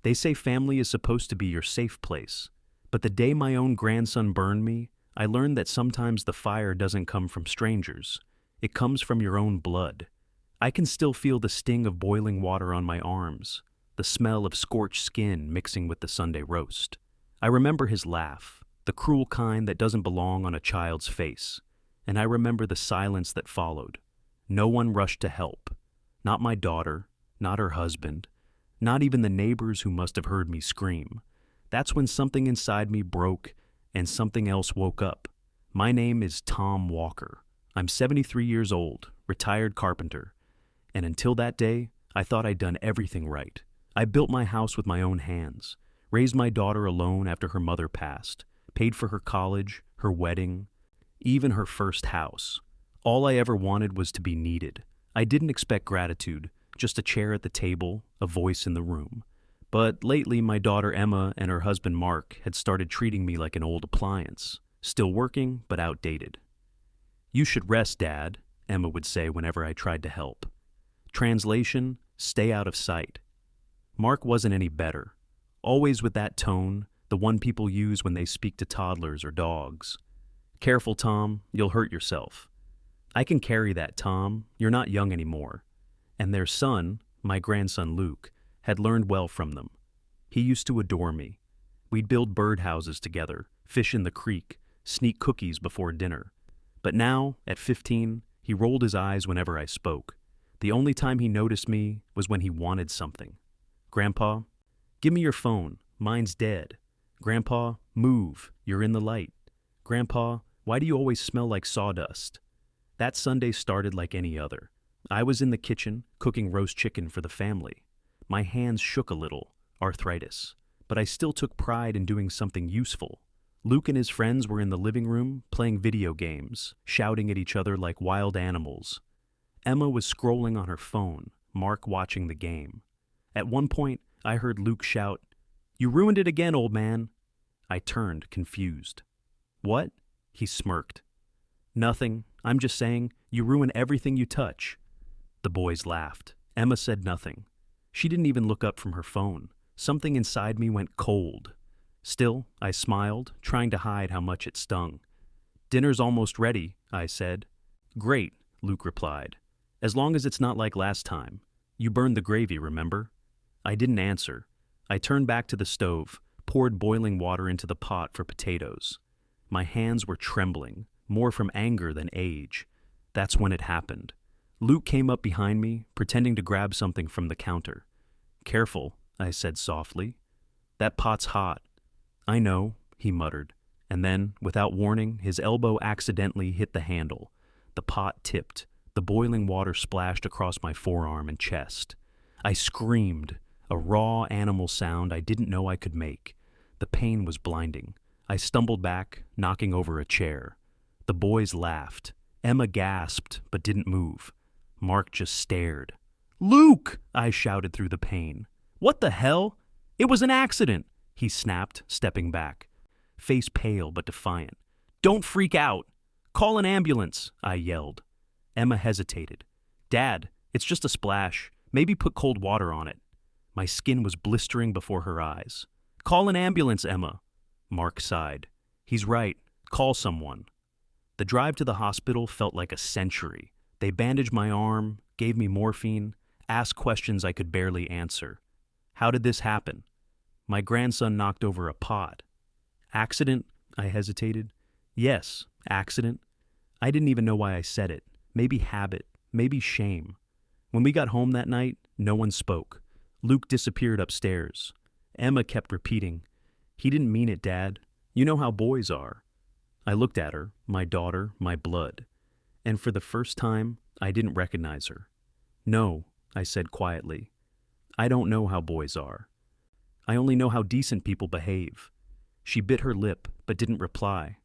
They say family is supposed to be your safe place. But the day my own grandson burned me, I learned that sometimes the fire doesn't come from strangers. It comes from your own blood. I can still feel the sting of boiling water on my arms, the smell of scorched skin mixing with the Sunday roast. I remember his laugh, the cruel kind that doesn't belong on a child's face. And I remember the silence that followed. No one rushed to help. Not my daughter, not her husband, not even the neighbors who must have heard me scream. That's when something inside me broke and something else woke up. My name is Tom Walker. I'm 73 years old, retired carpenter. And until that day, I thought I'd done everything right. I built my house with my own hands, raised my daughter alone after her mother passed, paid for her college, her wedding, even her first house. All I ever wanted was to be needed. I didn't expect gratitude, just a chair at the table, a voice in the room. But lately, my daughter Emma and her husband Mark had started treating me like an old appliance, still working but outdated. "You should rest, Dad," Emma would say whenever I tried to help. Translation, stay out of sight. Mark wasn't any better, always with that tone, the one people use when they speak to toddlers or dogs. "Careful, Tom, you'll hurt yourself." "I can carry that, Tom. You're not young anymore." And their son, my grandson Luke, had learned well from them. He used to adore me. We'd build birdhouses together, fish in the creek, sneak cookies before dinner. But now, at 15, he rolled his eyes whenever I spoke. The only time he noticed me was when he wanted something. "Grandpa, give me your phone. Mine's dead." "Grandpa, move. You're in the light." "Grandpa, why do you always smell like sawdust?" That Sunday started like any other. I was in the kitchen, cooking roast chicken for the family. My hands shook a little, arthritis, but I still took pride in doing something useful. Luke and his friends were in the living room, playing video games, shouting at each other like wild animals. Emma was scrolling on her phone, Mark watching the game. At one point, I heard Luke shout, "You ruined it again, old man." I turned, confused. "What?" He smirked. "Nothing. I'm just saying, you ruin everything you touch." The boys laughed. Emma said nothing. She didn't even look up from her phone. Something inside me went cold. Still, I smiled, trying to hide how much it stung. "Dinner's almost ready," I said. "Great," Luke replied. "As long as it's not like last time. You burned the gravy, remember?" I didn't answer. I turned back to the stove, poured boiling water into the pot for potatoes. My hands were trembling, more from anger than age. That's when it happened. Luke came up behind me, pretending to grab something from the counter. "Careful," I said softly. "That pot's hot." "I know," he muttered, and then, without warning, his elbow accidentally hit the handle. The pot tipped. The boiling water splashed across my forearm and chest. I screamed, a raw animal sound I didn't know I could make. The pain was blinding. I stumbled back, knocking over a chair. The boys laughed. Emma gasped, but didn't move. Mark just stared. "Luke!" I shouted through the pain. "What the hell?" "It was an accident," he snapped, stepping back, face pale but defiant. "Don't freak out." "Call an ambulance," I yelled. Emma hesitated. "Dad, it's just a splash. Maybe put cold water on it." My skin was blistering before her eyes. "Call an ambulance, Emma." Mark sighed. "He's right. Call someone." The drive to the hospital felt like a century. They bandaged my arm, gave me morphine, asked questions I could barely answer. "How did this happen?" "My grandson knocked over a pot." "Accident?" I hesitated. "Yes, accident." I didn't even know why I said it. Maybe habit, maybe shame. When we got home that night, no one spoke. Luke disappeared upstairs. Emma kept repeating, "He didn't mean it, Dad. You know how boys are." I looked at her, my daughter, my blood, and for the first time, I didn't recognize her. "No," I said quietly. "I don't know how boys are. I only know how decent people behave." She bit her lip, but didn't reply.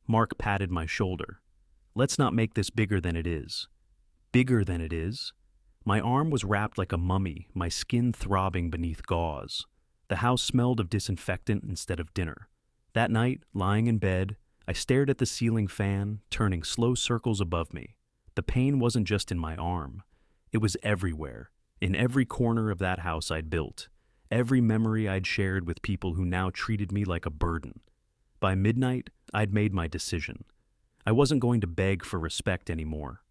Mark patted my shoulder. "Let's not make this bigger than it is." Bigger than it is? My arm was wrapped like a mummy, my skin throbbing beneath gauze. The house smelled of disinfectant instead of dinner. That night, lying in bed, I stared at the ceiling fan, turning slow circles above me. The pain wasn't just in my arm. It was everywhere, in every corner of that house I'd built. every memory I'd shared with people who now treated me like a burden. By midnight, I'd made my decision. I wasn't going to beg for respect anymore.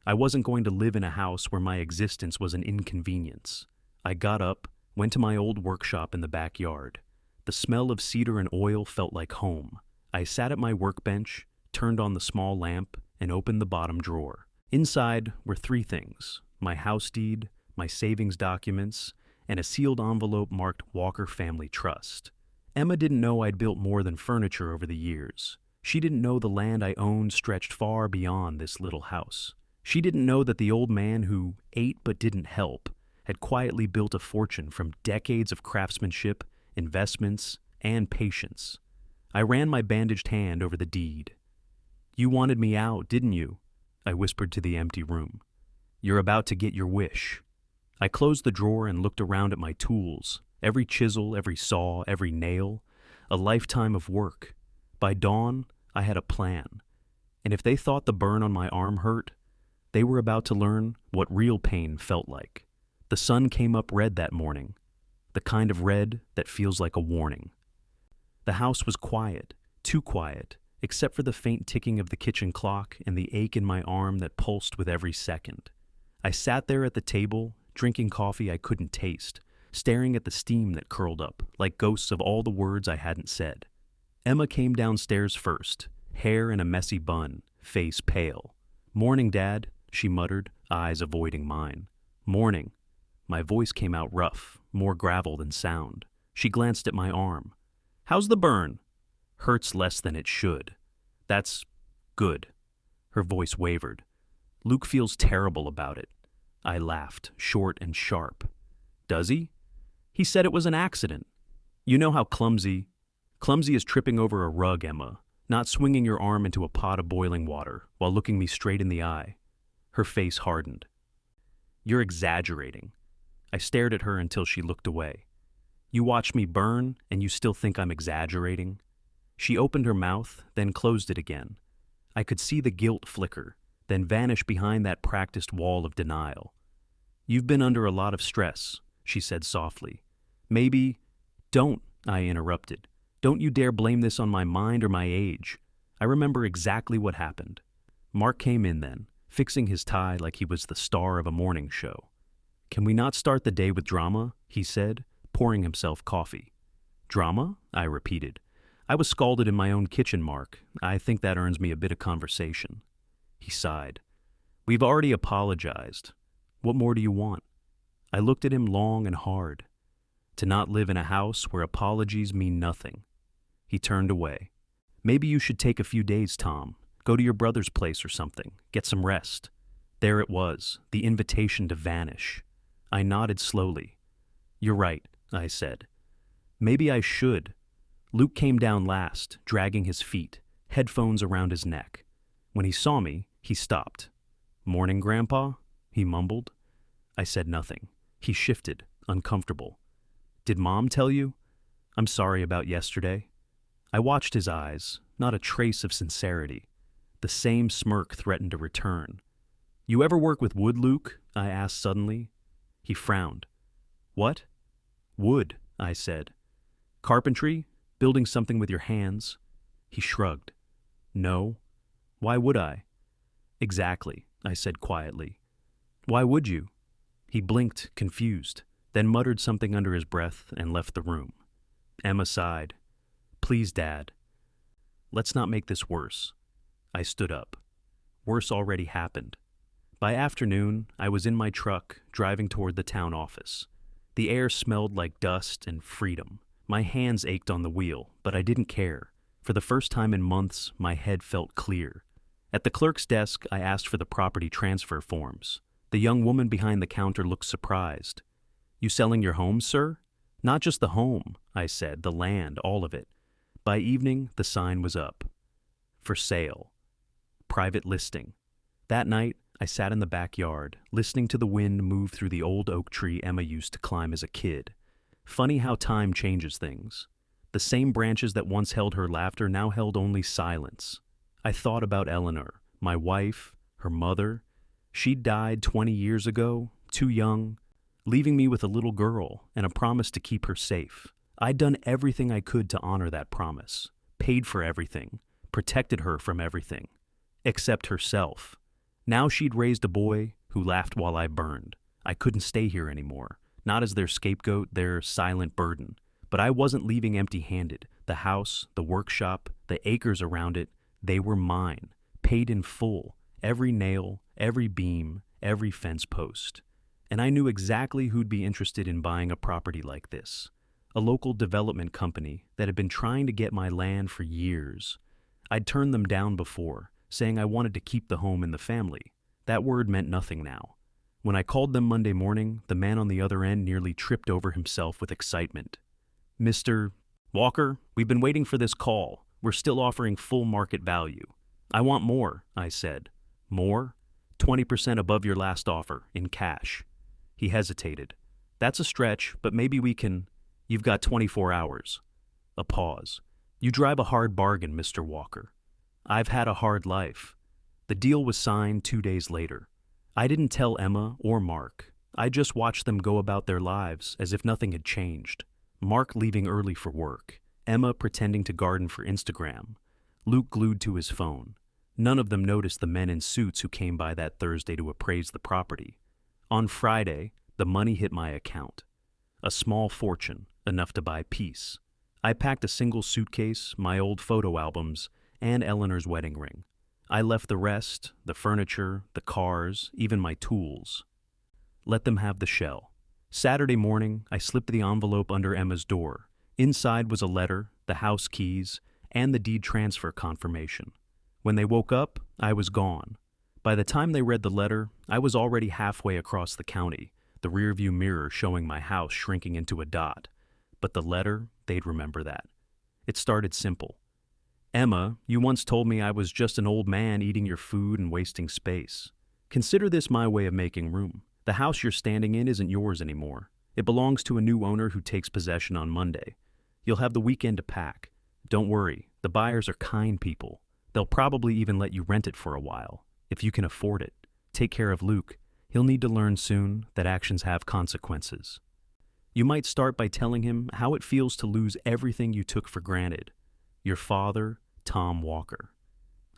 I wasn't going to live in a house where my existence was an inconvenience. I got up, went to my old workshop in the backyard. The smell of cedar and oil felt like home. I sat at my workbench, turned on the small lamp, and opened the bottom drawer. Inside were three things: my house deed, my savings documents, and a sealed envelope marked Walker Family Trust. Emma didn't know I'd built more than furniture over the years. She didn't know the land I owned stretched far beyond this little house. She didn't know that the old man who ate but didn't help had quietly built a fortune from decades of craftsmanship, investments, and patience. I ran my bandaged hand over the deed. "You wanted me out, didn't you?" I whispered to the empty room. "You're about to get your wish." I closed the drawer and looked around at my tools. Every chisel, every saw, every nail. A lifetime of work. By dawn, I had a plan. And if they thought the burn on my arm hurt, they were about to learn what real pain felt like. The sun came up red that morning. The kind of red that feels like a warning. The house was quiet, too quiet, except for the faint ticking of the kitchen clock and the ache in my arm that pulsed with every second. I sat there at the table, drinking coffee I couldn't taste, staring at the steam that curled up, like ghosts of all the words I hadn't said. Emma came downstairs first, hair in a messy bun, face pale. "Morning, Dad," she muttered, eyes avoiding mine. "Morning." My voice came out rough, more gravel than sound. She glanced at my arm. "How's the burn?" "Hurts less than it should." "That's good." Her voice wavered. "Luke feels terrible about it." I laughed, short and sharp. "Does he?" "He said it was an accident. You know how clumsy is tripping over a rug, Emma, not swinging your arm into a pot of boiling water while looking me straight in the eye." Her face hardened. "You're exaggerating." I stared at her until she looked away. "You watch me burn, and you still think I'm exaggerating?" She opened her mouth, then closed it again. I could see the guilt flicker, then vanish behind that practiced wall of denial. "You've been under a lot of stress," she said softly. "Maybe—" "Don't," I interrupted. "Don't you dare blame this on my mind or my age. I remember exactly what happened." Mark came in then, fixing his tie like he was the star of a morning show. "Can we not start the day with drama?" he said, pouring himself coffee. "Drama?" I repeated. "I was scalded in my own kitchen, Mark. I think that earns me a bit of conversation." He sighed. "We've already apologized. What more do you want?" I looked at him long and hard. To not live in a house where apologies mean nothing. He turned away. "Maybe you should take a few days, Tom. Go to your brother's place or something. Get some rest." There it was, the invitation to vanish. I nodded slowly. "You're right," I said. "Maybe I should." Luke came down last, dragging his feet, headphones around his neck. When he saw me, he stopped. "Morning, Grandpa?" he mumbled. I said nothing. He shifted, uncomfortable. "Did Mom tell you? I'm sorry about yesterday." I watched his eyes, not a trace of sincerity. The same smirk threatened to return. "You ever work with wood, Luke?" I asked suddenly. He frowned. "What?" "Wood," I said. "Carpentry? Building something with your hands?" He shrugged. "No. Why would I?" "Exactly," I said quietly. "Why would you?" He blinked, confused, then muttered something under his breath and left the room. Emma sighed. "Please, Dad. Let's not make this worse." I stood up. Worse already happened. By afternoon, I was in my truck, driving toward the town office. The air smelled like dust and freedom. My hands ached on the wheel, but I didn't care. For the first time in months, my head felt clear. At the clerk's desk, I asked for the property transfer forms. The young woman behind the counter looked surprised. "You selling your home, sir?" "Not just the home," I said, "the land, all of it." By evening, the sign was up. For sale. Private listing. That night, I sat in the backyard, listening to the wind move through the old oak tree Emma used to climb as a kid. Funny how time changes things. The same branches that once held her laughter now held only silence. I thought about Eleanor, my wife, her mother. She'd died 20 years ago, too young. leaving me with a little girl and a promise to keep her safe. I'd done everything I could to honor that promise, paid for everything, protected her from everything, except herself. Now she'd raised a boy who laughed while I burned. I couldn't stay here anymore, not as their scapegoat, their silent burden. But I wasn't leaving empty-handed. The house, the workshop, the acres around it, they were mine, paid in full, every nail, every beam, every fence post. And I knew exactly who'd be interested in buying a property like this. A local development company that had been trying to get my land for years. I'd turned them down before, saying I wanted to keep the home in the family. That word meant nothing now. When I called them Monday morning, the man on the other end nearly tripped over himself with excitement. "Mr. Walker, we've been waiting for this call. We're still offering full market value." "I want more," I said. "More? 20% above your last offer, in cash." He hesitated. "That's a stretch, but maybe we can—" "You've got 24 hours. A pause. "You drive a hard bargain, Mr. Walker." "I've had a hard life." The deal was signed 2 days later. I didn't tell Emma or Mark. I just watched them go about their lives as if nothing had changed. Mark leaving early for work, Emma pretending to garden for Instagram, Luke glued to his phone. None of them noticed the men in suits who came by that Thursday to appraise the property. On Friday, the money hit my account. A small fortune, enough to buy peace. I packed a single suitcase, my old photo albums, and Eleanor's wedding ring. I left the rest, the furniture, the cars, even my tools. Let them have the shell. Saturday morning, I slipped the envelope under Emma's door. Inside was a letter, the house keys, and the deed transfer confirmation. When they woke up, I was gone. By the time they read the letter, I was already halfway across the county, the rearview mirror showing my house shrinking into a dot. But the letter, they'd remember that. It started simple. "Emma, you once told me I was just an old man eating your food and wasting space. Consider this my way of making room. The house you're standing in isn't yours anymore. It belongs to a new owner who takes possession on Monday. You'll have the weekend to pack. Don't worry, the buyers are kind people. They'll probably even let you rent it for a while, if you can afford it. Take care of Luke. He'll need to learn soon that actions have consequences." You might start by telling him how it feels to lose everything you took for granted. Your father, Tom Walker.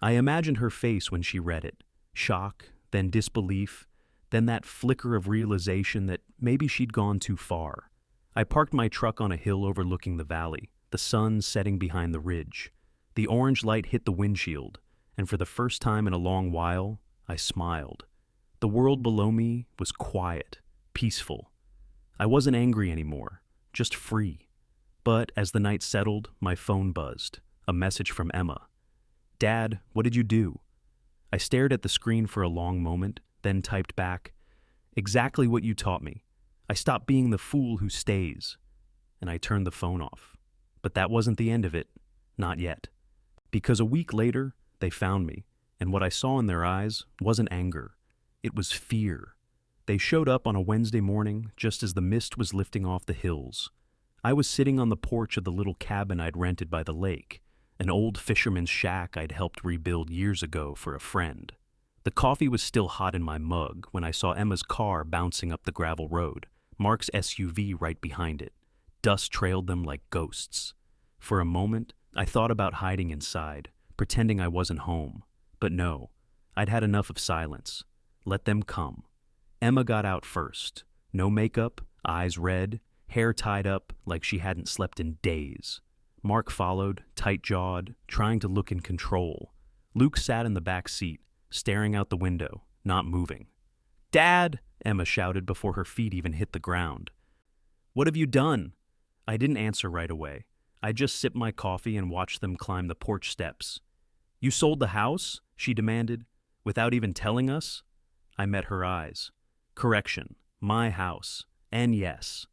I imagined her face when she read it. Shock, then disbelief, then that flicker of realization that maybe she'd gone too far. I parked my truck on a hill overlooking the valley, the sun setting behind the ridge. The orange light hit the windshield, and for the first time in a long while, I smiled. The world below me was quiet, peaceful. I wasn't angry anymore, just free. But as the night settled, my phone buzzed. A message from Emma. "Dad, what did you do?" I stared at the screen for a long moment, then typed back, "Exactly what you taught me. I stopped being the fool who stays." And I turned the phone off. But that wasn't the end of it. Not yet. Because a week later, they found me, and what I saw in their eyes wasn't anger. It was fear. They showed up on a Wednesday morning just as the mist was lifting off the hills. I was sitting on the porch of the little cabin I'd rented by the lake, an old fisherman's shack I'd helped rebuild years ago for a friend. The coffee was still hot in my mug when I saw Emma's car bouncing up the gravel road, Mark's SUV right behind it. Dust trailed them like ghosts. For a moment, I thought about hiding inside, pretending I wasn't home. But no, I'd had enough of silence. Let them come. Emma got out first. No makeup, eyes red, hair tied up like she hadn't slept in days. Mark followed, tight-jawed, trying to look in control. Luke sat in the back seat, staring out the window, not moving. "Dad!" Emma shouted before her feet even hit the ground. "What have you done?" I didn't answer right away. I just sipped my coffee and watched them climb the porch steps. "You sold the house?" she demanded, "without even telling us?" I met her eyes. "Correction, my house. And yes."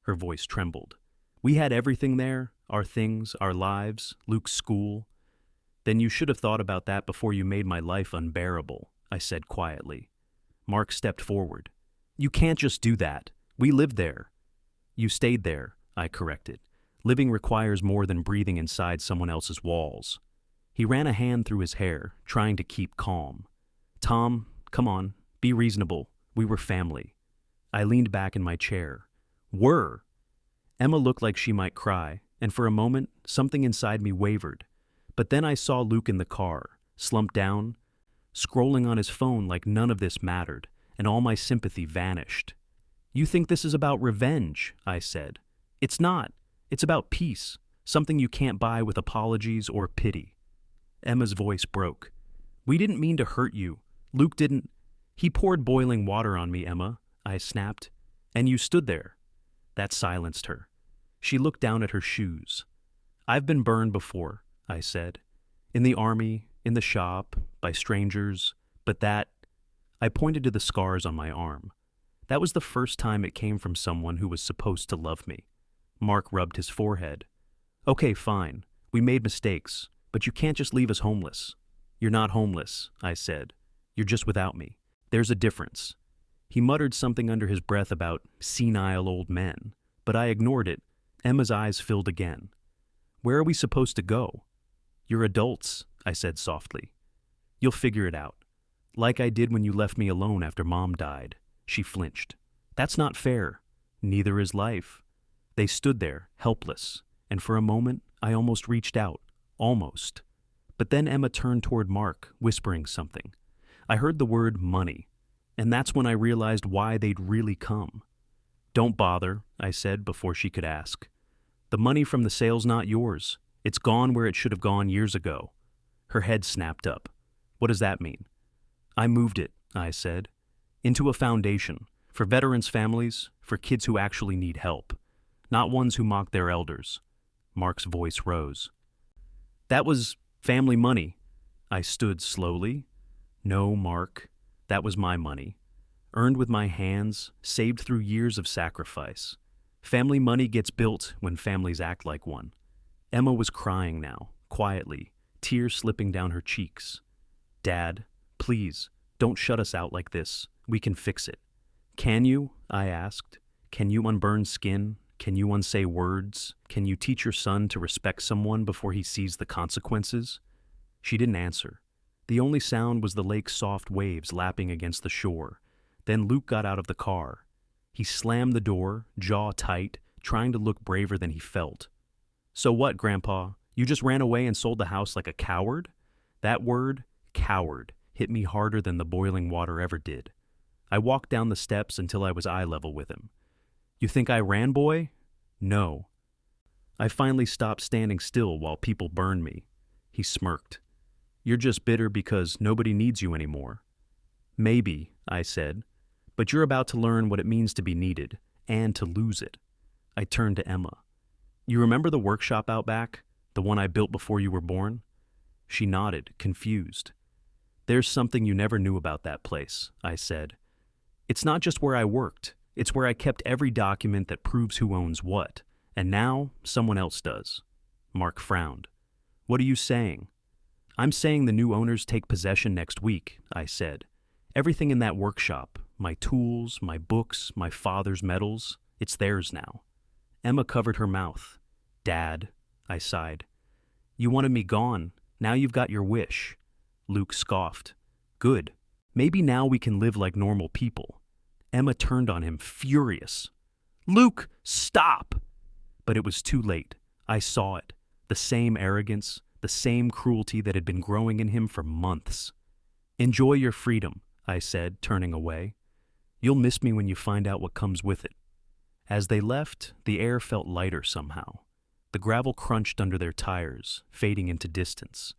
Her voice trembled. "We had everything there, our things, our lives, Luke's school." "Then you should have thought about that before you made my life unbearable," I said quietly. Mark stepped forward. "You can't just do that. We lived there." "You stayed there," I corrected. "Living requires more than breathing inside someone else's walls." He ran a hand through his hair, trying to keep calm. "Tom, come on, be reasonable. We were family." I leaned back in my chair. Were? Emma looked like she might cry, and for a moment, something inside me wavered. But then I saw Luke in the car, slumped down, scrolling on his phone like none of this mattered, and all my sympathy vanished. You think this is about revenge, I said. It's not. It's about peace, something you can't buy with apologies or pity. Emma's voice broke. We didn't mean to hurt you. Luke didn't. He poured boiling water on me, Emma, I snapped. And you stood there. That silenced her. She looked down at her shoes. I've been burned before, I said. In the army, in the shop, by strangers, but that... I pointed to the scars on my arm. That was the first time it came from someone who was supposed to love me. Mark rubbed his forehead. Okay, fine. We made mistakes, but you can't just leave us homeless. You're not homeless, I said. You're just without me. There's a difference. He muttered something under his breath about senile old men, but I ignored it. Emma's eyes filled again. Where are we supposed to go? You're adults, I said softly. You'll figure it out. Like I did when you left me alone after Mom died. She flinched. That's not fair. Neither is life. They stood there, helpless, and for a moment I almost reached out. Almost. But then Emma turned toward Mark, whispering something. I heard the word money, and that's when I realized why they'd really come. Don't bother, I said before she could ask. The money from the sale's not yours. It's gone where it should have gone years ago. Her head snapped up. What does that mean? I moved it, I said, into a foundation, for veterans' families, for kids who actually need help, not ones who mock their elders. Mark's voice rose. That was family money. I stood slowly. No, Mark, that was my money. Earned with my hands, saved through years of sacrifice. Family money gets built when families act like one. Emma was crying now, quietly, tears slipping down her cheeks. Dad, please, don't shut us out like this. We can fix it. Can you? I asked. Can you unburn skin? Can you unsay words? Can you teach your son to respect someone before he sees the consequences? She didn't answer. The only sound was the lake's soft waves lapping against the shore. Then Luke got out of the car. He slammed the door, jaw tight, trying to look braver than he felt. So what, Grandpa? You just ran away and sold the house like a coward? That word, coward, hit me harder than the boiling water ever did. I walked down the steps until I was eye level with him. You think I ran, boy? No. I finally stopped standing still while people burned me. He smirked. You're just bitter because nobody needs you anymore. Maybe, I said, but you're about to learn what it means to be needed, and to lose it. I turned to Emma. You remember the workshop out back? The one I built before you were born? She nodded, confused. There's something you never knew about that place, I said. It's not just where I worked. It's where I kept every document that proves who owns what. And now, someone else does. Mark frowned. What are you saying? I'm saying the new owners take possession next week, I said. Everything in that workshop, my tools, my books, my father's medals, it's theirs now. Emma covered her mouth. Dad, I sighed. You wanted me gone. Now you've got your wish. Luke scoffed. Good. Maybe now we can live like normal people. Emma turned on him, furious. Luke, stop! But it was too late. I saw it. The same arrogance, the same cruelty that had been growing in him for months. Enjoy your freedom, I said, turning away. You'll miss me when you find out what comes with it. As they left, the air felt lighter somehow. The gravel crunched under their tires, fading into distance.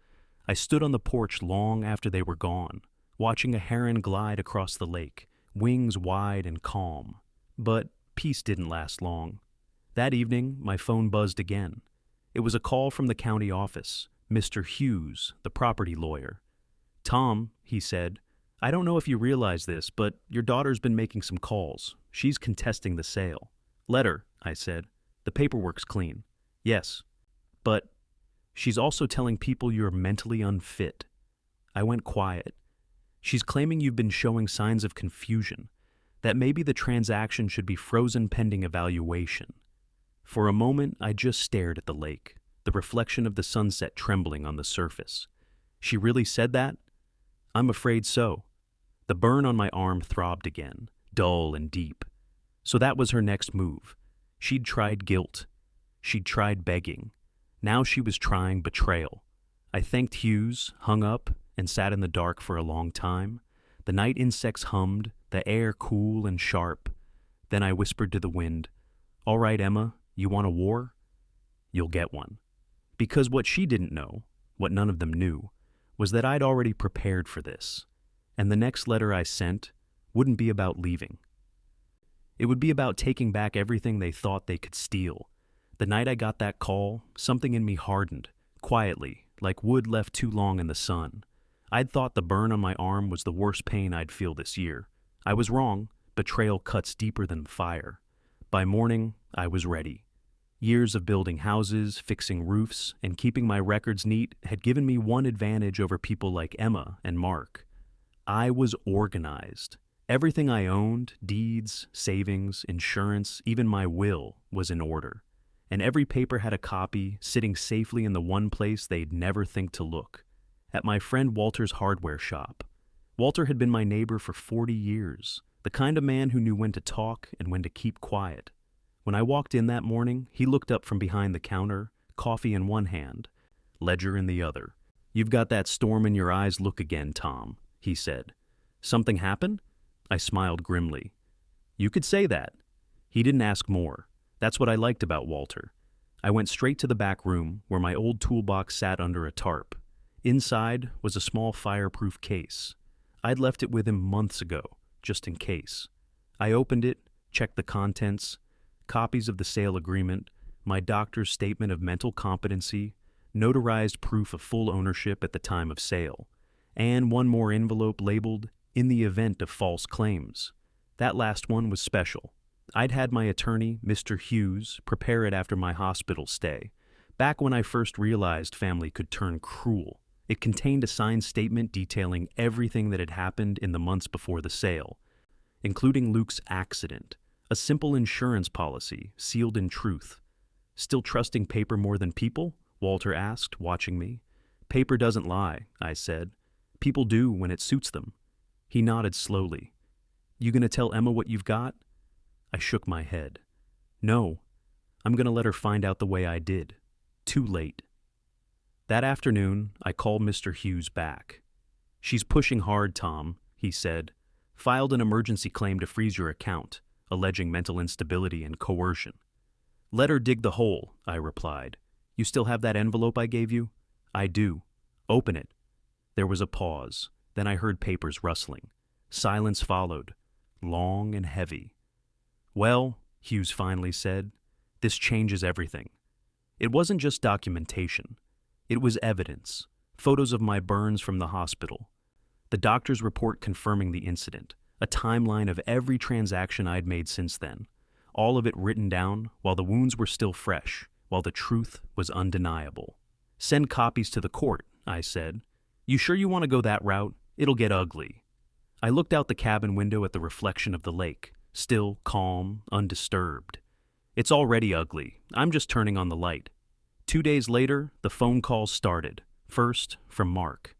I stood on the porch long after they were gone, watching a heron glide across the lake, wings wide and calm. But peace didn't last long. That evening, my phone buzzed again. It was a call from the county office, Mr. Hughes, the property lawyer. Tom, he said, I don't know if you realize this, but your daughter's been making some calls. She's contesting the sale. Let her, I said. The paperwork's clean. Yes. But she's also telling people you're mentally unfit. I went quiet. She's claiming you've been showing signs of confusion, that maybe the transaction should be frozen pending evaluation. For a moment, I just stared at the lake, the reflection of the sunset trembling on the surface. She really said that? I'm afraid so. The burn on my arm throbbed again, dull and deep. So that was her next move. She'd tried guilt. She'd tried begging. Now she was trying betrayal. I thanked Hughes, hung up, and sat in the dark for a long time. The night insects hummed, the air cool and sharp. Then I whispered to the wind, "All right, Emma, you want a war? You'll get one." Because what she didn't know, what none of them knew, was that I'd already prepared for this. And the next letter I sent wouldn't be about leaving. It would be about taking back everything they thought they could steal. The night I got that call, something in me hardened, quietly, like wood left too long in the sun. I'd thought the burn on my arm was the worst pain I'd feel this year. I was wrong. Betrayal cuts deeper than fire. By morning, I was ready. Years of building houses, fixing roofs, and keeping my records neat had given me one advantage over people like Emma and Mark. I was organized. Everything I owned, deeds, savings, insurance, even my will, was in order. And every paper had a copy, sitting safely in the one place they'd never think to look. At my friend Walter's hardware shop. Walter had been my neighbor for 40 years, the kind of man who knew when to talk and when to keep quiet. When I walked in that morning, he looked up from behind the counter, coffee in one hand, ledger in the other. "You've got that storm in your eyes look again, Tom," he said. "Something happened?" I smiled grimly. "You could say that." He didn't ask more. That's what I liked about Walter. I went straight to the back room, where my old toolbox sat under a tarp. Inside was a small fireproof case. I'd left it with him months ago, just in case. I opened it, checked the contents, copies of the sale agreement, my doctor's statement of mental competency, notarized proof of full ownership at the time of sale, and one more envelope labeled, "In the event of false claims." That last one was special. I'd had my attorney, Mr. Hughes, prepare it after my hospital stay, back when I first realized family could turn cruel. It contained a signed statement detailing everything that had happened in the months before the sale, including Luke's accident, a simple insurance policy sealed in truth. "Still trusting paper more than people?" Walter asked, watching me. "Paper doesn't lie," I said. "People do when it suits them." He nodded slowly. "You gonna tell Emma what you've got?" I shook my head. "No, I'm gonna let her find out the way I did. Too late." That afternoon, I called Mr. Hughes back. "She's pushing hard, Tom," he said. "Filed an emergency claim to freeze your account, alleging mental instability and coercion." "Let her dig the hole," I replied. "You still have that envelope I gave you?" "I do." "Open it." There was a pause. Then I heard papers rustling. Silence followed, long and heavy. "Well," Hughes finally said, "this changes everything." It wasn't just documentation. It was evidence, photos of my burns from the hospital, the doctor's report confirming the incident, a timeline of every transaction I'd made since then, all of it written down while the wounds were still fresh, while the truth was undeniable. "Send copies to the court," I said. "You sure you want to go that route? It'll get ugly." I looked out the cabin window at the reflection of the lake, still calm, undisturbed. "It's already ugly. I'm just turning on the light." 2 days later, the phone calls started. First, from Mark.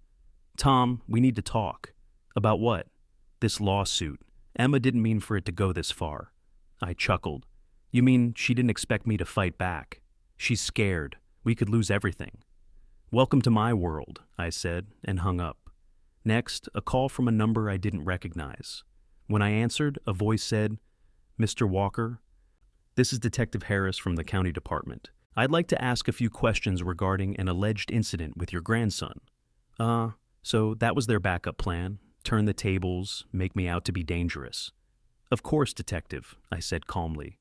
"Tom, we need to talk." "About what?" "This lawsuit. Emma didn't mean for it to go this far." I chuckled. "You mean she didn't expect me to fight back? She's scared. We could lose everything." "Welcome to my world," I said, and hung up. Next, a call from a number I didn't recognize. When I answered, a voice said, "Mr. Walker, this is Detective Harris from the county department. I'd like to ask a few questions regarding an alleged incident with your grandson." So that was their backup plan, turn the tables, make me out to be dangerous. "Of course, Detective," I said calmly.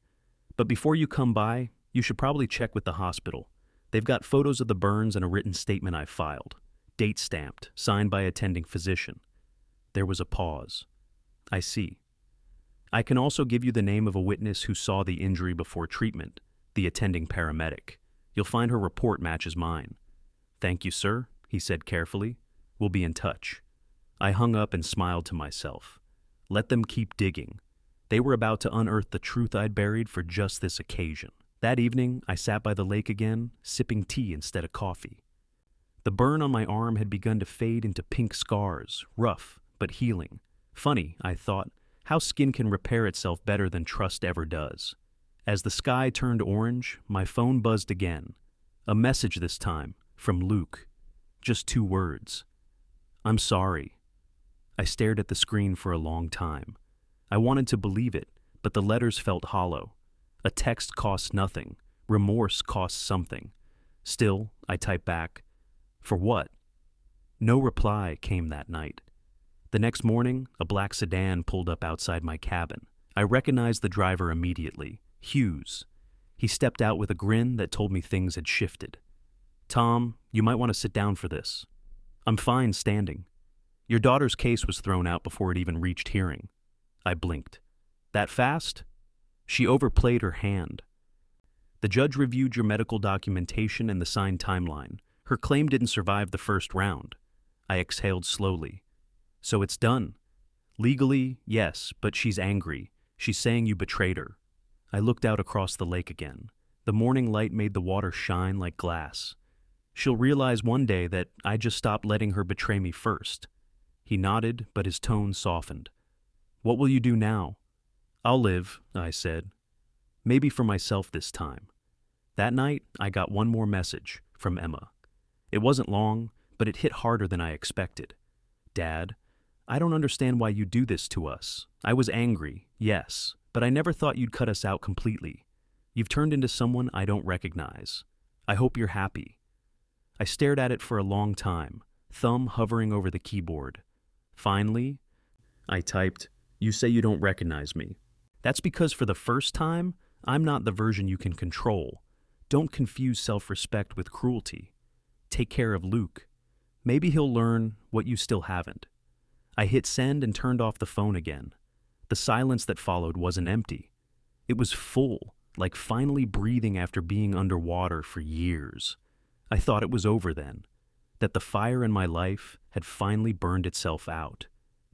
"But before you come by, you should probably check with the hospital. They've got photos of the burns and a written statement I filed, date stamped, signed by attending physician." There was a pause. "I see. I can also give you the name of a witness who saw the injury before treatment, the attending paramedic. You'll find her report matches mine." "Thank you, sir," he said carefully. "We'll be in touch." I hung up and smiled to myself. Let them keep digging. They were about to unearth the truth I'd buried for just this occasion. That evening, I sat by the lake again, sipping tea instead of coffee. The burn on my arm had begun to fade into pink scars, rough but healing. Funny, I thought, how skin can repair itself better than trust ever does. As the sky turned orange, my phone buzzed again. A message this time, from Luke. Just 2 words. I'm sorry. I stared at the screen for a long time. I wanted to believe it, but the letters felt hollow. A text costs nothing. Remorse costs something. Still, I typed back, for what? No reply came that night. The next morning, a black sedan pulled up outside my cabin. I recognized the driver immediately, Hughes. He stepped out with a grin that told me things had shifted. Tom, you might want to sit down for this. I'm fine standing. Your daughter's case was thrown out before it even reached hearing. I blinked. That fast? She overplayed her hand. The judge reviewed your medical documentation and the signed timeline. Her claim didn't survive the first round. I exhaled slowly. So it's done. Legally, yes, but she's angry. She's saying you betrayed her. I looked out across the lake again. The morning light made the water shine like glass. She'll realize one day that I just stopped letting her betray me first. He nodded, but his tone softened. What will you do now? I'll live, I said. Maybe for myself this time. That night, I got one more message from Emma. It wasn't long, but it hit harder than I expected. Dad, I don't understand why you do this to us. I was angry, yes, but I never thought you'd cut us out completely. You've turned into someone I don't recognize. I hope you're happy. I stared at it for a long time, thumb hovering over the keyboard. Finally, I typed, You say you don't recognize me. That's because for the first time, I'm not the version you can control. Don't confuse self-respect with cruelty. Take care of Luke. Maybe he'll learn what you still haven't. I hit send and turned off the phone again. The silence that followed wasn't empty. It was full, like finally breathing after being underwater for years. I thought it was over then, that the fire in my life had finally burned itself out.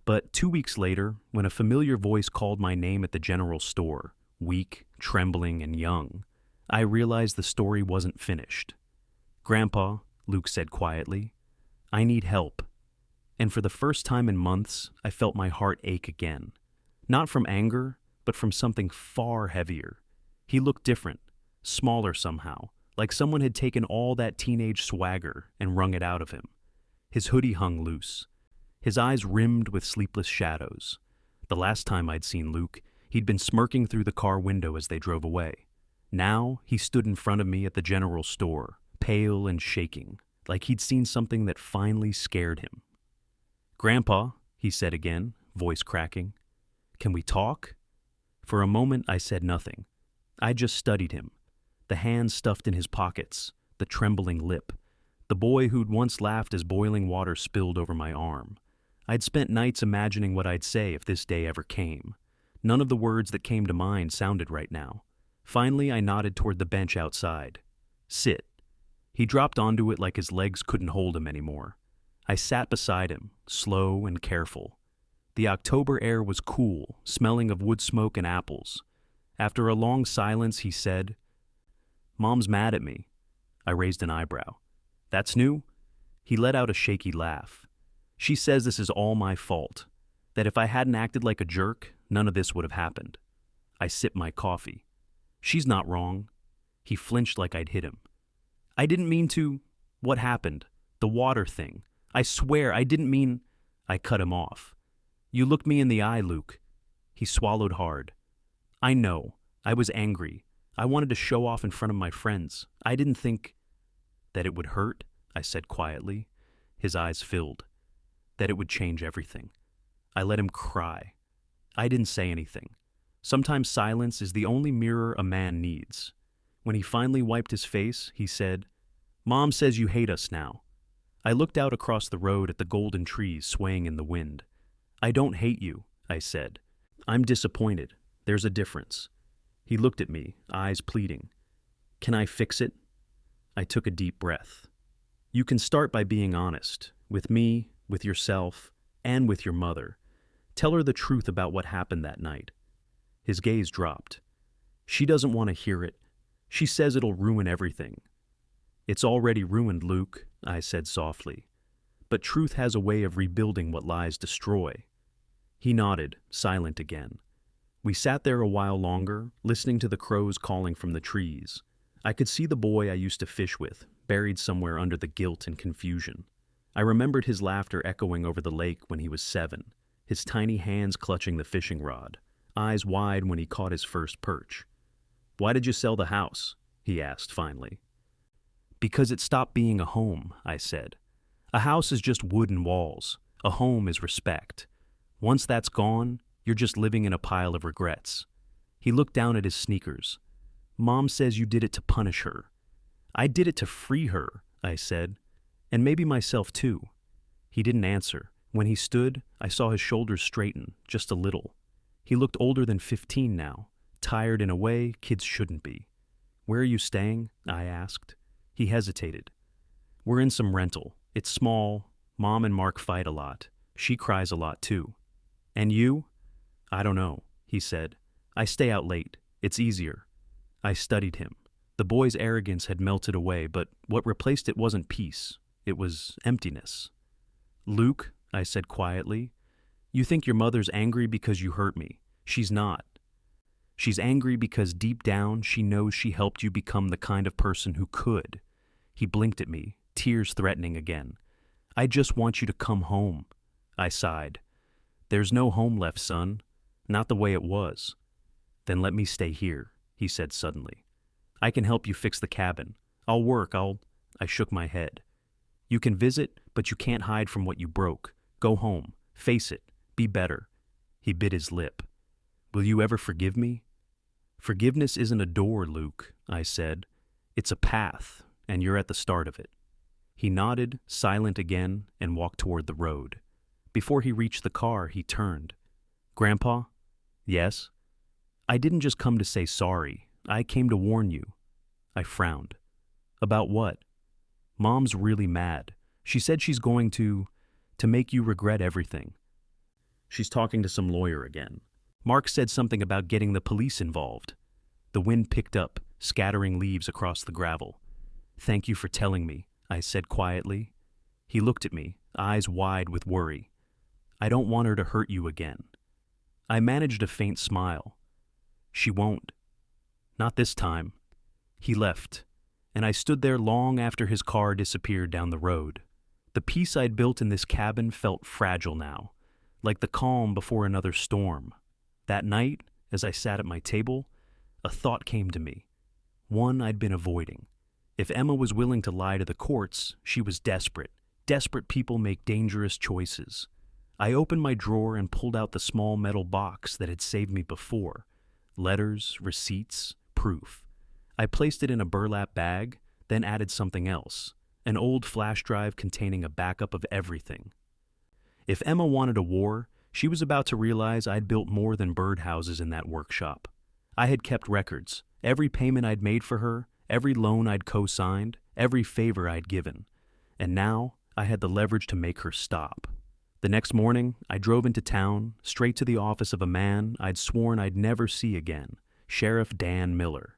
But 2 weeks later, when a familiar voice called my name at the general store, weak, trembling, and young, I realized the story wasn't finished. Grandpa, Luke said quietly, I need help. And for the first time in months, I felt my heart ache again. Not from anger, but from something far heavier. He looked different, smaller somehow, like someone had taken all that teenage swagger and wrung it out of him. His hoodie hung loose. His eyes rimmed with sleepless shadows. The last time I'd seen Luke, he'd been smirking through the car window as they drove away. Now, he stood in front of me at the general store, pale and shaking, like he'd seen something that finally scared him. Grandpa, he said again, voice cracking, can we talk? For a moment, I said nothing. I just studied him. The hands stuffed in his pockets, the trembling lip, the boy who'd once laughed as boiling water spilled over my arm. I'd spent nights imagining what I'd say if this day ever came. None of the words that came to mind sounded right now. Finally, I nodded toward the bench outside. Sit. He dropped onto it like his legs couldn't hold him anymore. I sat beside him, slow and careful. The October air was cool, smelling of wood smoke and apples. After a long silence, he said, Mom's mad at me. I raised an eyebrow. That's new? He let out a shaky laugh. She says this is all my fault, that if I hadn't acted like a jerk, none of this would have happened. I sipped my coffee. She's not wrong. He flinched like I'd hit him. I didn't mean to. What happened? The water thing. I swear I didn't mean. I cut him off. You looked me in the eye, Luke. He swallowed hard. I know. I was angry. I wanted to show off in front of my friends. I didn't think. That it would hurt, I said quietly. His eyes filled. That it would change everything. I let him cry. I didn't say anything. Sometimes silence is the only mirror a man needs. When he finally wiped his face, he said, Mom says you hate us now. I looked out across the road at the golden trees swaying in the wind. I don't hate you, I said. I'm disappointed. There's a difference. He looked at me, eyes pleading. Can I fix it? I took a deep breath. You can start by being honest, with me, with yourself, and with your mother. Tell her the truth about what happened that night. His gaze dropped. She doesn't want to hear it. She says it'll ruin everything. It's already ruined, Luke, I said softly. But truth has a way of rebuilding what lies destroy. He nodded, silent again. We sat there a while longer, listening to the crows calling from the trees. I could see the boy I used to fish with, buried somewhere under the guilt and confusion. I remembered his laughter echoing over the lake when he was 7, his tiny hands clutching the fishing rod, eyes wide when he caught his first perch. "Why did you sell the house?" he asked finally. "Because it stopped being a home," I said. "A house is just wood and walls. A home is respect. Once that's gone, you're just living in a pile of regrets." He looked down at his sneakers. "Mom says you did it to punish her." "I did it to free her," I said, "and maybe myself too." He didn't answer. When he stood, I saw his shoulders straighten, just a little. He looked older than 15 now, tired in a way kids shouldn't be. "Where are you staying?" I asked. He hesitated. "We're in some rental. It's small. Mom and Mark fight a lot. She cries a lot too." "And you?" "I don't know," he said. "I stay out late. It's easier." I studied him. The boy's arrogance had melted away, but what replaced it wasn't peace. It was emptiness. "Luke," I said quietly, "you think your mother's angry because you hurt me. She's not. She's angry because deep down she knows she helped you become the kind of person who could." He blinked at me, tears threatening again. "I just want you to come home." I sighed. "There's no home left, son. Not the way it was." "Then let me stay here," he said suddenly. "I can help you fix the cabin. I'll work, I shook my head. "You can visit, but you can't hide from what you broke. Go home. Face it. Be better." He bit his lip. "Will you ever forgive me?" "Forgiveness isn't a door, Luke," I said. "It's a path, and you're at the start of it." He nodded, silent again, and walked toward the road. Before he reached the car, he turned. "Grandpa?" "Yes?" "I didn't just come to say sorry. I came to warn you." I frowned. "About what?" "Mom's really mad. She said she's going to make you regret everything. She's talking to some lawyer again. Mark said something about getting the police involved." The wind picked up, scattering leaves across the gravel. "Thank you for telling me," I said quietly. He looked at me, eyes wide with worry. "I don't want her to hurt you again." I managed a faint smile. "She won't. Not this time." He left, and I stood there long after his car disappeared down the road. The peace I'd built in this cabin felt fragile now, like the calm before another storm. That night, as I sat at my table, a thought came to me, one I'd been avoiding. If Emma was willing to lie to the courts, she was desperate. Desperate people make dangerous choices. I opened my drawer and pulled out the small metal box that had saved me before. Letters, receipts, proof. I placed it in a burlap bag, then added something else, an old flash drive containing a backup of everything. If Emma wanted a war, she was about to realize I'd built more than birdhouses in that workshop. I had kept records, every payment I'd made for her, every loan I'd co-signed, every favor I'd given. And now I had the leverage to make her stop. The next morning, I drove into town, straight to the office of a man I'd sworn I'd never see again, Sheriff Dan Miller.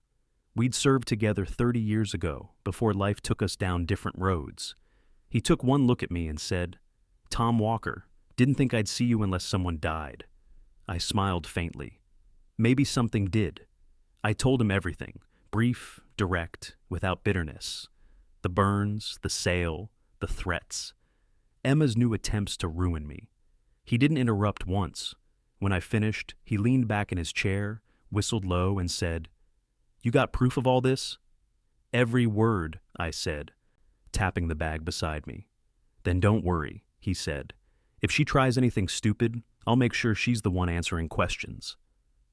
We'd served together 30 years ago, before life took us down different roads. He took one look at me and said, "Tom Walker, didn't think I'd see you unless someone died." I smiled faintly. Maybe something did. I told him everything, brief, direct, without bitterness. The burns, the sale, the threats. Emma's new attempts to ruin me. He didn't interrupt once. When I finished, he leaned back in his chair, whistled low, and said, "You got proof of all this?" "Every word," I said, tapping the bag beside me. "Then don't worry," he said. "If she tries anything stupid, I'll make sure she's the one answering questions."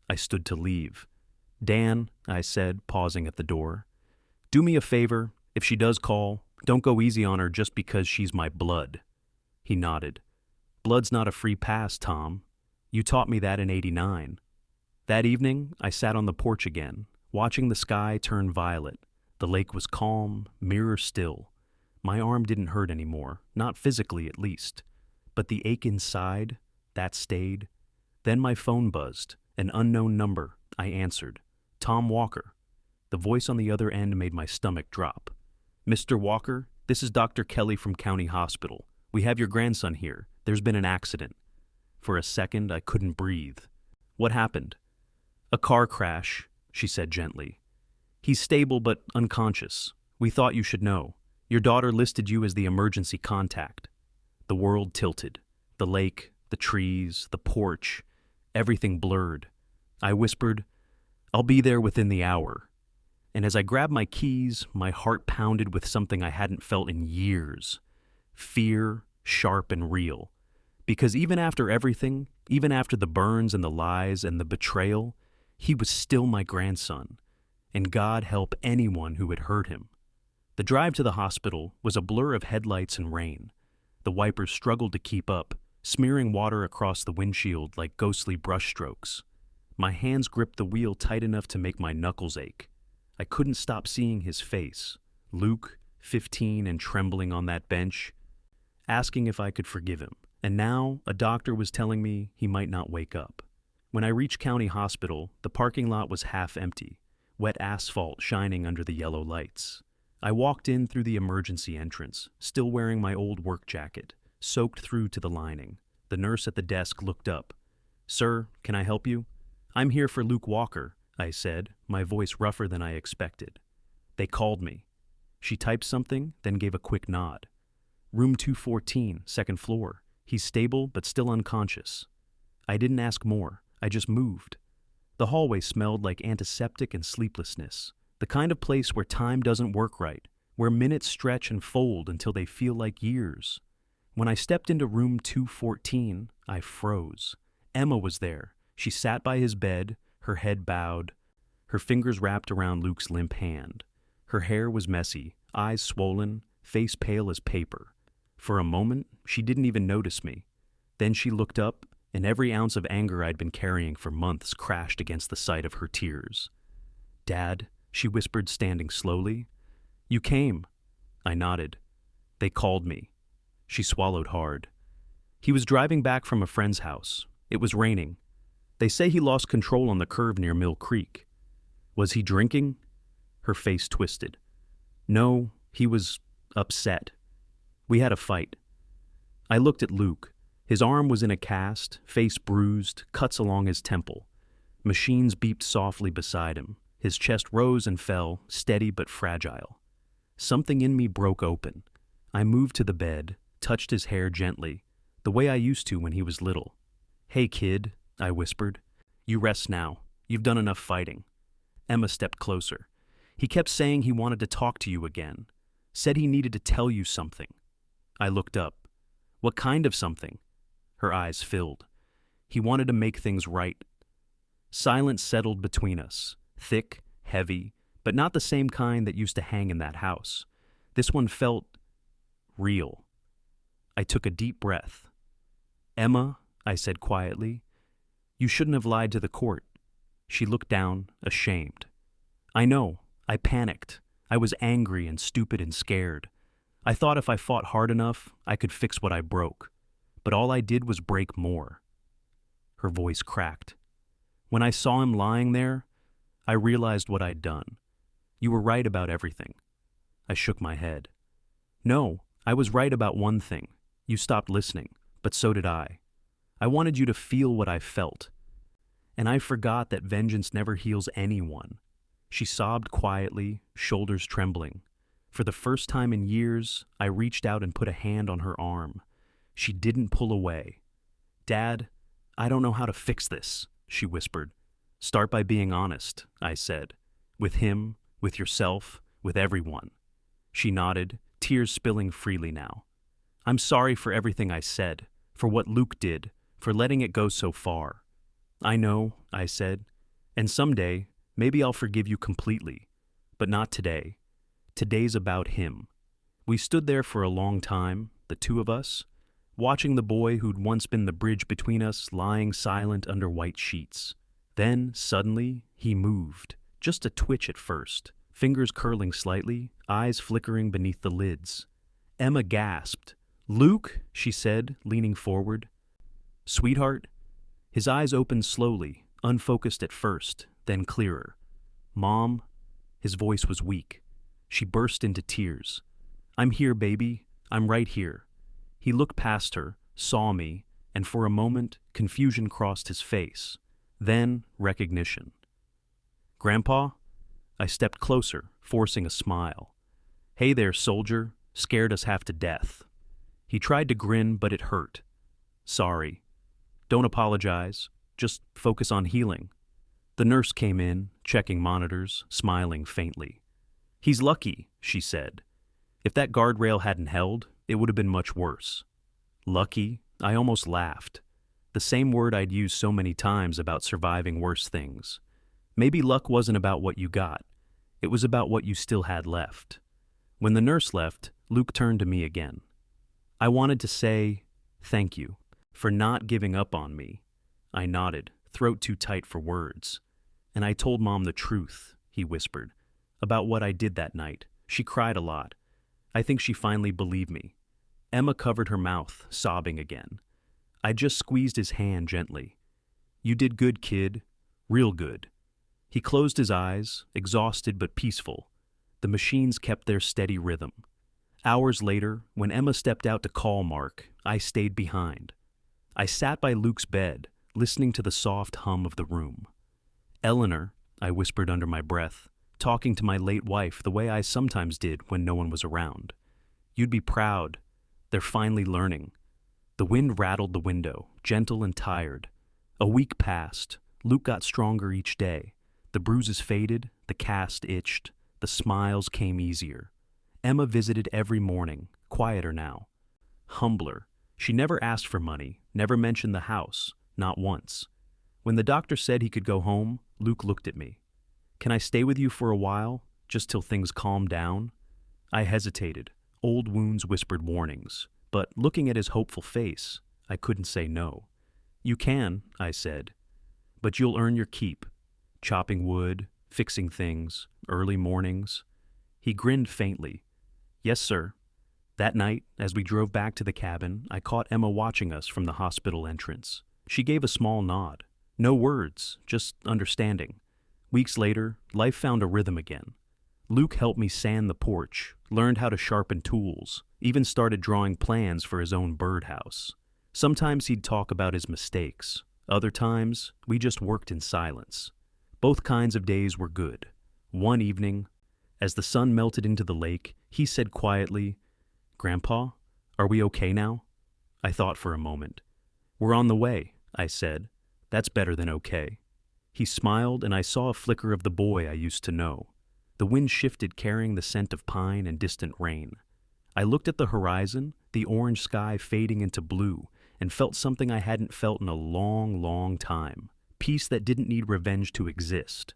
I stood to leave. "Dan," I said, pausing at the door, "do me a favor. If she does call, don't go easy on her just because she's my blood." He nodded. "Blood's not a free pass, Tom. You taught me that in '89. That evening, I sat on the porch again, watching the sky turn violet. The lake was calm, mirror still. My arm didn't hurt anymore, not physically at least. But the ache inside, that stayed. Then my phone buzzed, an unknown number. I answered. Tom Walker. The voice on the other end made my stomach drop. "Mr. Walker, this is Dr. Kelly from County Hospital. We have your grandson here. There's been an accident." For a second, I couldn't breathe. What happened? A car crash, she said gently. He's stable but unconscious. We thought you should know. Your daughter listed you as the emergency contact. The world tilted. The lake, the trees, the porch, everything blurred. I whispered, "I'll be there within the hour." And as I grabbed my keys, my heart pounded with something I hadn't felt in years. Fear, sharp and real. Because even after everything, even after the burns and the lies and the betrayal, he was still my grandson. And God help anyone who had hurt him. The drive to the hospital was a blur of headlights and rain. The wipers struggled to keep up, smearing water across the windshield like ghostly brushstrokes. My hands gripped the wheel tight enough to make my knuckles ache. I couldn't stop seeing his face, Luke, 15 and trembling on that bench, asking if I could forgive him. And now a doctor was telling me he might not wake up. When I reached County Hospital, the parking lot was half empty, wet asphalt shining under the yellow lights. I walked in through the emergency entrance, still wearing my old work jacket, soaked through to the lining. The nurse at the desk looked up. "Sir, can I help you?" "I'm here for Luke Walker," I said, my voice rougher than I expected. "They called me." She typed something, then gave a quick nod. "Room 214, second floor. He's stable but still unconscious." I didn't ask more. I just moved. The hallway smelled like antiseptic and sleeplessness, the kind of place where time doesn't work right, where minutes stretch and fold until they feel like years. When I stepped into room 214, I froze. Emma was there. She sat by his bed, her head bowed, her fingers wrapped around Luke's limp hand. Her hair was messy, eyes swollen, face pale as paper. For a moment, she didn't even notice me. Then she looked up, and every ounce of anger I'd been carrying for months crashed against the sight of her tears. "Dad," she whispered, standing slowly. "You came." I nodded. "They called me." She swallowed hard. "He was driving back from a friend's house. It was raining. They say he lost control on the curve near Mill Creek." "Was he drinking?" Her face twisted. "No, he was upset. We had a fight." I looked at Luke. His arm was in a cast, face bruised, cuts along his temple. Machines beeped softly beside him. His chest rose and fell, steady but fragile. Something in me broke open. I moved to the bed, touched his hair gently, the way I used to when he was little. "Hey, kid," I whispered. "You rest now. You've done enough fighting." Emma stepped closer. "He kept saying he wanted to talk to you again. Said he needed to tell you something." I looked up. "What kind of something?" Her eyes filled. "He wanted to make things right." Silence settled between us, thick, heavy, but not the same kind that used to hang in that house. This one felt real. I took a deep breath. "Emma," I said quietly, "you shouldn't have lied to the court." She looked down, ashamed. "I know. I panicked. I was angry and stupid and scared. I thought if I fought hard enough, I could fix what I broke. But all I did was break more." Her voice cracked. "When I saw him lying there, I realized what I'd done. You were right about everything." I shook my head. "No, I was right about one thing. You stopped listening, but so did I. I wanted you to feel what I felt. And I forgot that vengeance never heals anyone." She sobbed quietly, shoulders trembling. For the first time in years, I reached out and put a hand on her arm. She didn't pull away. "Dad, I don't know how to fix this," she whispered. "Start by being honest," I said. "With him, with yourself, with everyone." She nodded, tears spilling freely now. "I'm sorry for everything I said, for what Luke did, for letting it go so far." "I know," I said, "and someday, maybe I'll forgive you completely. But not today. Today's about him." We stood there for a long time, the two of us, watching the boy who'd once been the bridge between us lying silent under white sheets. Then, suddenly, he moved, just a twitch at first, fingers curling slightly, eyes flickering beneath the lids. Emma gasped. "Luke," she said, leaning forward. "Sweetheart?" His eyes opened slowly, unfocused at first, then clearer. "Mom?" His voice was weak. She burst into tears. "I'm here, baby. I'm right here." He looked past her, saw me, and for a moment, confusion crossed his face. Then, recognition. "Grandpa?" I stepped closer, forcing a smile. "Hey there, soldier. Scared us half to death." He tried to grin, but it hurt. "Sorry." "Don't apologize. Just focus on healing." The nurse came in, checking monitors, smiling faintly. "He's lucky," she said. "If that guardrail hadn't held, it would have been much worse." Lucky? I almost laughed. The same word I'd used so many times about surviving worse things. Maybe luck wasn't about what you got. It was about what you still had left. When the nurse left, Luke turned to me again. I wanted to say, "Thank you for not giving up on me." I nodded, throat too tight for words. "And I told Mom the truth," he whispered, "about what I did that night. She cried a lot. I think she finally believed me." Emma covered her mouth, sobbing again. I just squeezed his hand gently. "You did good, kid. Real good." He closed his eyes, exhausted but peaceful. The machines kept their steady rhythm. Hours later, when Emma stepped out to call Mark, I stayed behind. I sat by Luke's bed, listening to the soft hum of the room. "Eleanor," I whispered under my breath, talking to my late wife the way I sometimes did when no one was around. "You'd be proud. They're finally learning." The wind rattled the window, gentle and tired. A week passed. Luke got stronger each day. The bruises faded, the cast itched, the smiles came easier. Emma visited every morning, quieter now. Humbler. She never asked for money, never mentioned the house, not once. When the doctor said he could go home, Luke looked at me. "Can I stay with you for a while, just till things calm down?" I hesitated. Old wounds whispered warnings, but looking at his hopeful face, I couldn't say no. "You can," I said, "but you'll earn your keep. Chopping wood, fixing things, early mornings." He grinned faintly. "Yes, sir." That night, as we drove back to the cabin, I caught Emma watching us from the hospital entrance. She gave a small nod. No words, just understanding. Weeks later, life found a rhythm again. Luke helped me sand the porch, learned how to sharpen tools, even started drawing plans for his own birdhouse. Sometimes he'd talk about his mistakes. Other times, we just worked in silence. Both kinds of days were good. One evening, as the sun melted into the lake, he said quietly, "Grandpa, are we okay now?" I thought for a moment. "We're on the way," I said. "That's better than okay." He smiled, and I saw a flicker of the boy I used to know. The wind shifted, carrying the scent of pine and distant rain. I looked at the horizon, the orange sky fading into blue, and felt something I hadn't felt in a long, long time. Peace that didn't need revenge to exist.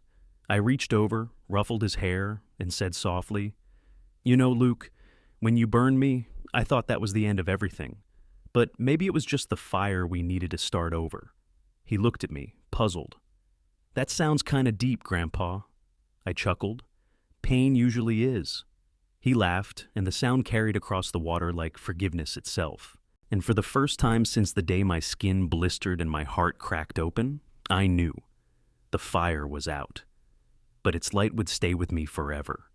I reached over, ruffled his hair, and said softly, "You know, Luke, when you burned me, I thought that was the end of everything. But maybe it was just the fire we needed to start over." He looked at me, puzzled. "That sounds kinda deep, Grandpa." I chuckled. "Pain usually is." He laughed, and the sound carried across the water like forgiveness itself. And for the first time since the day my skin blistered and my heart cracked open, I knew. The fire was out. But its light would stay with me forever.